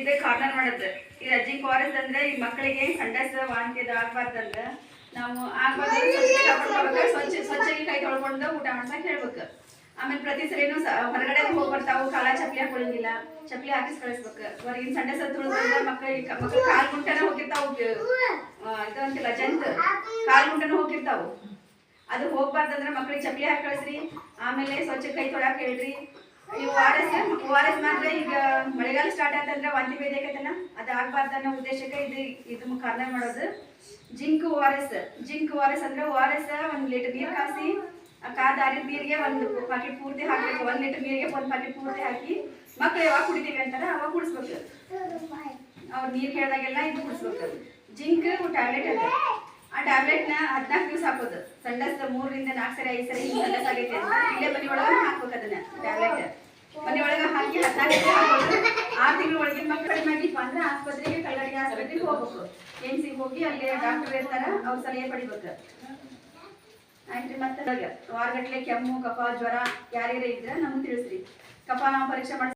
ಇದೇ ಕಾರ್ನರ್ ಮಾಡೋದು. ಈ ಅಜ್ಜಿಂಗ್ ಫಾರೆಸ್ಟ್ ಅಂದ್ರೆ ಈ ಮಕ್ಕಳಿಗೆ ಸಂಡಸ್ ವಾಂತಿ ಅದು ಆಗ್ಬಾರ್ದಂದ್ರೆ ನಾವು ಸ್ವಚ್ಛಗೆ ಕೈ ತೊಳ್ಕೊಂಡು ಊಟ ಮಾಡ್ಸಕ್ ಹೇಳ್ಬೇಕು. ಆಮೇಲೆ ಪ್ರತಿ ಸರಿನೂ ಹೊರಗಡೆ ಹೋಗಿ ಬರ್ತಾವು, ಕಾಲ ಚಪ್ಪಲಿ ಹಾಕೊಳ್ಳಂಗಿಲ್ಲ, ಚಪ್ಪಲಿ ಹಾಕಿಸ್ ಕಳಿಸ್ಬೇಕು. ಹೊರಗಿನ ಸಂಡೆ ತುಳಿದ್ರೆ ಮಕ್ಕಳು ಕಾಲ್ ಗುಂಟನ ಹೋಗಿರ್ತಾವು, ಇದು ಅಂತಿಲ್ಲ ಜಂತ್ ಕಾಲ್ ಗುಂಟನ ಹೋಗಿರ್ತಾವು. ಅದು ಹೋಗ್ಬಾರ್ದಂದ್ರೆ ಮಕ್ಳಿಗೆ ಚಪ್ಪಲಿ ಹಾಕಿ ಕಳಿಸ್ರಿ. ಆಮೇಲೆ ಸ್ವಚ್ಛ ಕೈ ತೊಳಕ್ ಹೇಳ್ರಿ. ಈ ORS ಮಾತ್ರ ಈಗ ಮಳೆಗಾಲ ಸ್ಟಾರ್ಟ್ ಆಯ್ತಂದ್ರೆ ವಾಂತಿ ಬೇದಕೈತಲ್ಲ, ಅದು ಆಗ್ಬಾರ್ದು ಅನ್ನೋ ಉದ್ದೇಶಕ್ಕೆ ಇದು ಕಾರ್ನರ್ ಮಾಡೋದು. ಜಿಂಕ್ ORS ಅಂದ್ರೆ ORS 1 ಲೀಟರ್ ನೀರು ಕಾಸಿ ಕಾದಾರಿದ ನೀರಿಗೆ 1 ಪಾಕೆಟ್ ಪೂರ್ತಿ ಹಾಕ್ಬೇಕು. 1 ಲೀಟರ್ ನೀರಿಗೆ 1 ಪಾಕೆಟ್ ಪೂರ್ತಿ ಹಾಕಿ ಮಕ್ಳು ಯಾವಾಗ ಕುಡಿತೀವಿ ಅಂತಾರೆ ಅವಾಗ ಕುಡಿಸ್ಬೇಕು. ಅವ್ರು ನೀರು ಕೇಳಿದಾಗೆಲ್ಲ ಇದು ಕುಡಿಸ್ಬೇಕು. ಜಿಂಕ್ ಟ್ಯಾಬ್ಲೆಟ್ ಅಂತ, ಆ ಟ್ಯಾಬ್ಲೆಟ್ನ 14 ದಿವಸ ಹಾಕೋದು. ಸಂಡಸ್ 3 ರಿಂದ 4 ಸರಿ 5 ಸರಿ ಸಂಡಸ್ ಆಗೈತೆ ಅಂತ ಇಲ್ಲೇ ಮನೆ ಒಳಗೆ ಹಾಕ್ಬೇಕು. ಅದನ್ನ ಟ್ಯಾಬ್ಲೆಟ್ ಮನೆ ಒಳಗೆ ಹಾಕಿ 14 ದಿವಸ ಹಾಕೋದು. 6 ತಿಂಗಳ ಒಳಗೆ ಮಕ್ಕಳು ಕಡಿಮೆ ಆಗಿತ್ತು ಅಂದ್ರೆ ಆಸ್ಪತ್ರೆಗೆ ಕಲ್ಲಡಿಗೆ ಆಸ್ಪತ್ರೆಗೆ ಹೋಗ್ಬೇಕು. KMCಗೆ ಹೋಗಿ ಅಲ್ಲಿ ಡಾಕ್ಟರ್ ಇರ್ತಾರ, ಅವ್ರ ಸಲಹೆ ಪಡಿಬೇಕು. ಆಯ್ತು. ಮತ್ತೆ ವಾರಗಟ್ಲೆ ಕೆಮ್ಮು ಕಫ ಜ್ವರ ಯಾರ್ಯಾರ ಇದ್ರೆ ನಮ್ಗೆ ತಿಳಿಸ್ರಿ. ಕಫ ನಾವು ಪರೀಕ್ಷೆ ಮಾಡಿ